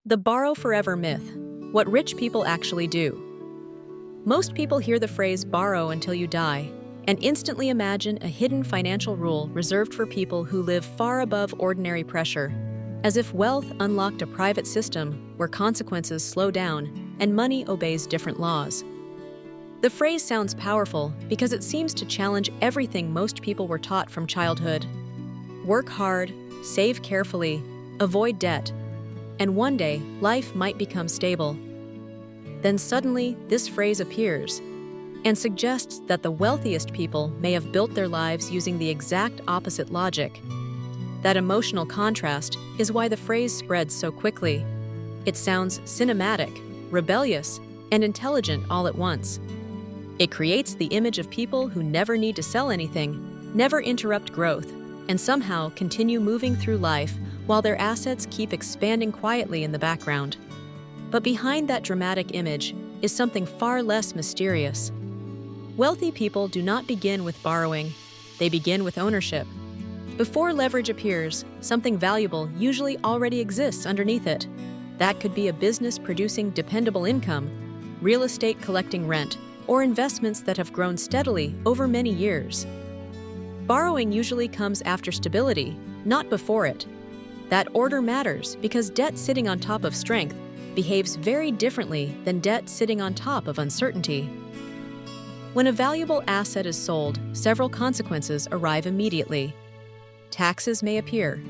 The borrow forever myth. What rich people actually do. Most people hear the phrase borrow until you die and instantly imagine a hidden financial rule reserved for people who live far above ordinary pressure, as if wealth unlocked a private system where consequences slow down and money obeys different laws. The phrase sounds powerful because it seems to challenge everything most people were taught from childhood. Work hard, save carefully, avoid debt, and one day life might become stable. Then suddenly this phrase appears and suggests that the wealthiest people may have built their lives using the exact opposite logic. That emotional contrast is why the phrase spreads so quickly. It sounds cinematic, rebellious, and intelligent all at once. It creates the image of people who never need to sell anything, never interrupt growth, and somehow continue moving through life while their assets keep expanding quietly in the background. But behind that dramatic image is something far less mysterious. Wealthy people do not begin with borrowing, they begin with ownership. Before leverage appears, something valuable usually already exists underneath it. That could be a business producing dependable income, real estate collecting rent, or investments that have grown steadily over many years. Borrowing usually comes after stability, not before it. That order matters because debt sitting on top of strength behaves very differently than debt sitting on top of uncertainty. When a valuable asset is sold, several consequences arrive immediately. Taxes may appear.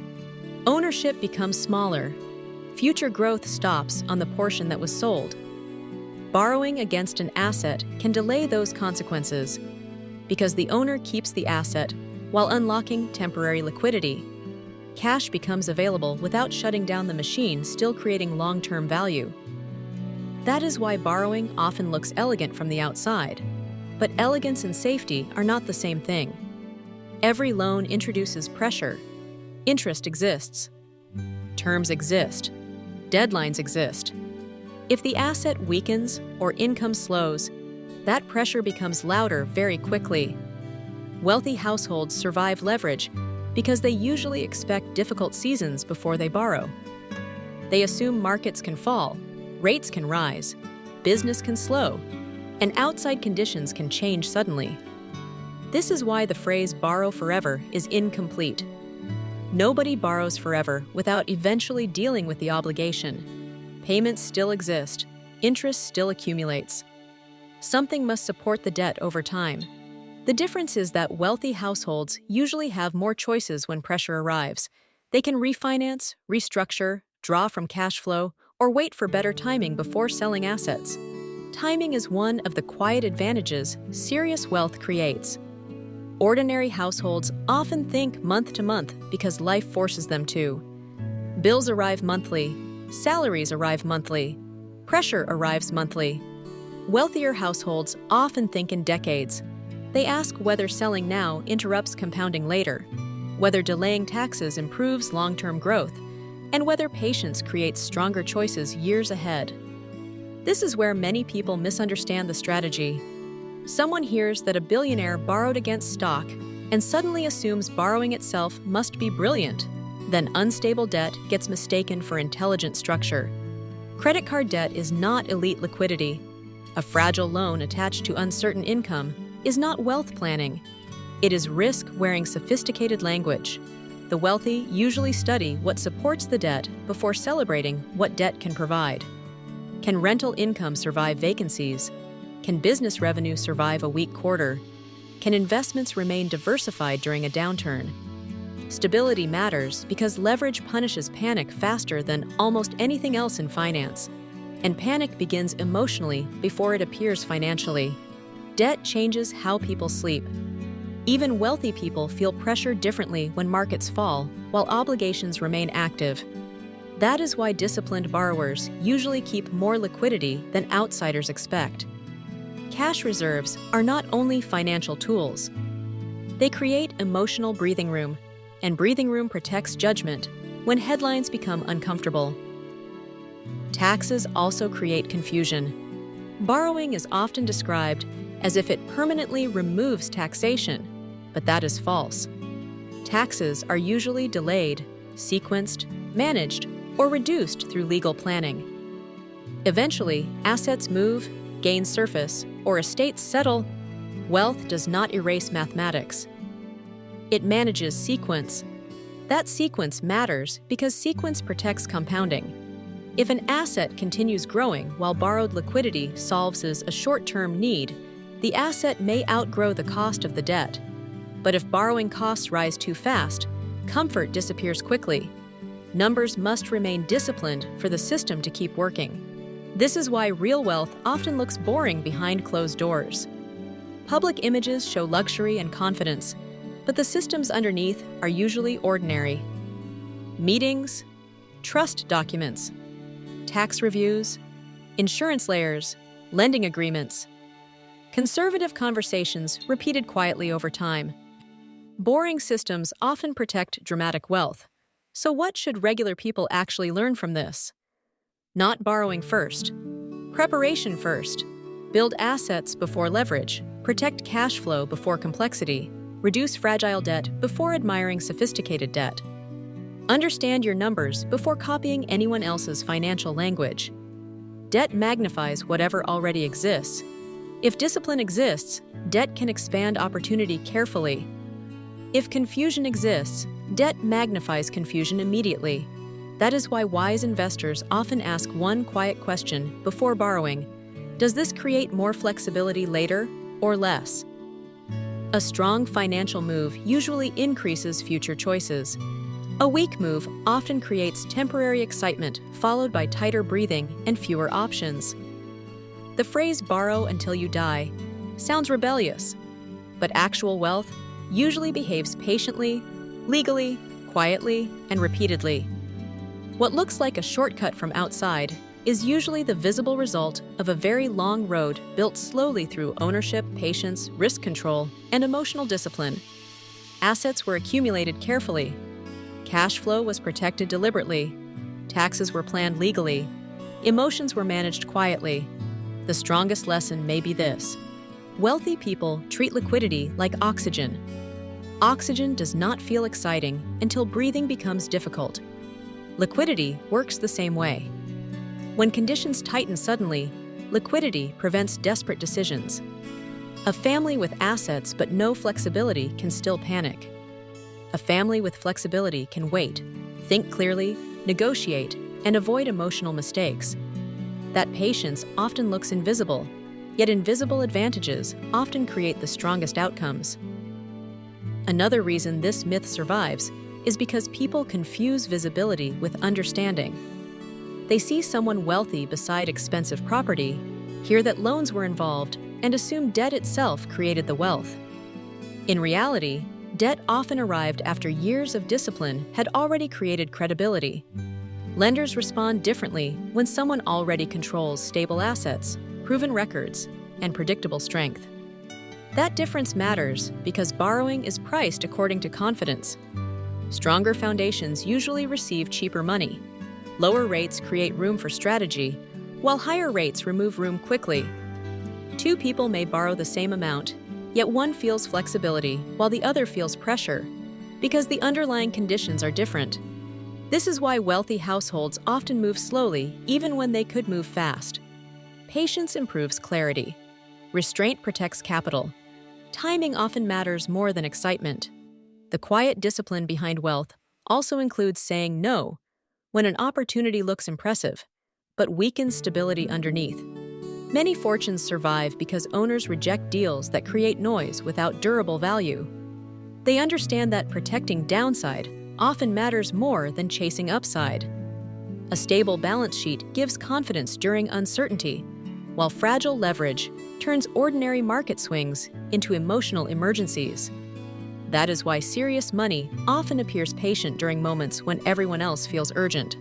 Ownership becomes smaller. Future growth stops on the portion that was sold. Borrowing against an asset can delay those consequences because the owner keeps the asset while unlocking temporary liquidity. Cash becomes available without shutting down the machine, still creating long-term value. That is why borrowing often looks elegant from the outside. But elegance and safety are not the same thing. Every loan introduces pressure. Interest exists. Terms exist. Deadlines exist. If the asset weakens or income slows, that pressure becomes louder very quickly. Wealthy households survive leverage because they usually expect difficult seasons before they borrow. They assume markets can fall, rates can rise, business can slow, and outside conditions can change suddenly. This is why the phrase borrow forever is incomplete. Nobody borrows forever without eventually dealing with the obligation. Payments still exist, interest still accumulates. Something must support the debt over time. The difference is that wealthy households usually have more choices when pressure arrives. They can refinance, restructure, draw from cash flow, or wait for better timing before selling assets. Timing is one of the quiet advantages serious wealth creates. Ordinary households often think month to month because life forces them to. Bills arrive monthly, salaries arrive monthly, pressure arrives monthly. Wealthier households often think in decades. They ask whether selling now interrupts compounding later, whether delaying taxes improves long-term growth, and whether patience creates stronger choices years ahead. This is where many people misunderstand the strategy. Someone hears that a billionaire borrowed against stock and suddenly assumes borrowing itself must be brilliant. Then unstable debt gets mistaken for intelligent structure. Credit card debt is not elite liquidity. A fragile loan attached to uncertain income is not wealth planning. It is risk wearing sophisticated language. The wealthy usually study what supports the debt before celebrating what debt can provide. Can rental income survive vacancies? Can business revenue survive a weak quarter? Can investments remain diversified during a downturn? Stability matters because leverage punishes panic faster than almost anything else in finance. And panic begins emotionally before it appears financially. Debt changes how people sleep. Even wealthy people feel pressure differently when markets fall, while obligations remain active. That is why disciplined borrowers usually keep more liquidity than outsiders expect. Cash reserves are not only financial tools. They create emotional breathing room, and breathing room protects judgment when headlines become uncomfortable. Taxes also create confusion. Borrowing is often described as if it permanently removes taxation, but that is false. Taxes are usually delayed, sequenced, managed, or reduced through legal planning. Eventually, assets move, gain surface, or estates settle. Wealth does not erase mathematics. It manages sequence. That sequence matters because sequence protects compounding. If an asset continues growing while borrowed liquidity solves as a short-term need, the asset may outgrow the cost of the debt. But if borrowing costs rise too fast, comfort disappears quickly. Numbers must remain disciplined for the system to keep working. This is why real wealth often looks boring behind closed doors. Public images show luxury and confidence, but the systems underneath are usually ordinary. Meetings, trust documents, tax reviews, insurance layers, lending agreements. Conservative conversations repeated quietly over time. Boring systems often protect dramatic wealth. So what should regular people actually learn from this? Not borrowing first. Preparation first. Build assets before leverage. Protect cash flow before complexity. Reduce fragile debt before admiring sophisticated debt. Understand your numbers before copying anyone else's financial language. Debt magnifies whatever already exists. If discipline exists, debt can expand opportunity carefully. If confusion exists, debt magnifies confusion immediately. That is why wise investors often ask one quiet question before borrowing: does this create more flexibility later or less? A strong financial move usually increases future choices. A weak move often creates temporary excitement followed by tighter breathing and fewer options. The phrase "borrow until you die" sounds rebellious, but actual wealth usually behaves patiently, legally, quietly, and repeatedly. What looks like a shortcut from outside is usually the visible result of a very long road built slowly through ownership, patience, risk control, and emotional discipline. Assets were accumulated carefully. Cash flow was protected deliberately. Taxes were planned legally. Emotions were managed quietly. The strongest lesson may be this: wealthy people treat liquidity like oxygen. Oxygen does not feel exciting until breathing becomes difficult. Liquidity works the same way. When conditions tighten suddenly, liquidity prevents desperate decisions. A family with assets but no flexibility can still panic. A family with flexibility can wait, think clearly, negotiate, and avoid emotional mistakes. That patience often looks invisible, yet invisible advantages often create the strongest outcomes. Another reason this myth survives is because people confuse visibility with understanding. They see someone wealthy beside expensive property, hear that loans were involved, and assume debt itself created the wealth. In reality, debt often arrived after years of discipline had already created credibility. Lenders respond differently when someone already controls stable assets, proven records, and predictable strength. That difference matters because borrowing is priced according to confidence. Stronger foundations usually receive cheaper money. Lower rates create room for strategy, while higher rates remove room quickly. Two people may borrow the same amount, yet one feels flexibility while the other feels pressure, because the underlying conditions are different. This is why wealthy households often move slowly even when they could move fast. Patience improves clarity. Restraint protects capital. Timing often matters more than excitement. The quiet discipline behind wealth also includes saying no when an opportunity looks impressive, but weakens stability underneath. Many fortunes survive because owners reject deals that create noise without durable value. They understand that protecting downside often matters more than chasing upside. A stable balance sheet gives confidence during uncertainty, while fragile leverage turns ordinary market swings into emotional emergencies. That is why serious money often appears patient during moments when everyone else feels urgent.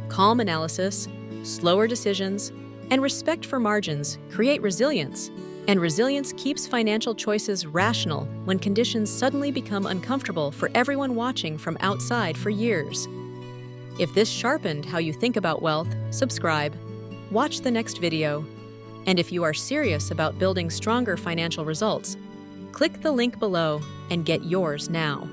Calm analysis, slower decisions, and respect for margins create resilience, and resilience keeps financial choices rational when conditions suddenly become uncomfortable for everyone watching from outside for years. If this sharpened how you think about wealth, subscribe, watch the next video, and if you are serious about building stronger financial results, click the link below and get yours now.